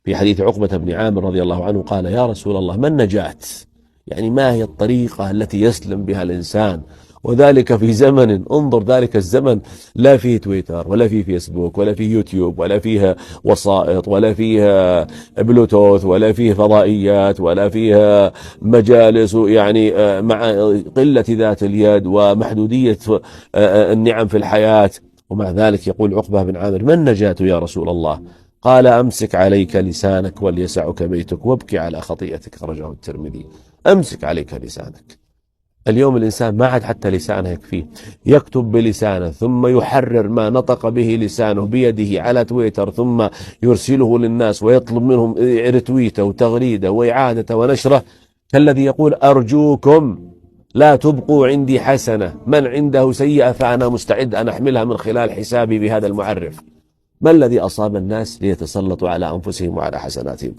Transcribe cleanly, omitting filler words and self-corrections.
في حديث عقبة بن عامر رضي الله عنه قال: يا رسول الله، ما النجاة؟ يعني ما هي الطريقة التي يسلم بها الإنسان؟ وذلك في زمن، انظر ذلك الزمن، لا فيه تويتر ولا فيه فيسبوك ولا فيه يوتيوب ولا فيه وسائط ولا فيه بلوتوث ولا فيه فضائيات ولا فيه مجالس، يعني مع قلة ذات اليد ومحدودية النعم في الحياة. ومع ذلك يقول عقبة بن عامر: ما النجاة يا رسول الله؟ قال: أمسك عليك لسانك وليسعك بيتك وابكي على خطيئتك. أخرجه الترمذي. أمسك عليك لسانك. اليوم الإنسان ما عاد حتى لسانه يكفيه، يكتب بلسانه ثم يحرر ما نطق به لسانه بيده على تويتر ثم يرسله للناس ويطلب منهم رتويته وتغريده وإعادته ونشره، كالذي يقول: أرجوكم لا تبقوا عندي حسنة، من عنده سيئة فأنا مستعد أن أحملها من خلال حسابي بهذا المعرف. ما الذي أصاب الناس ليتسلطوا على أنفسهم وعلى حسناتهم؟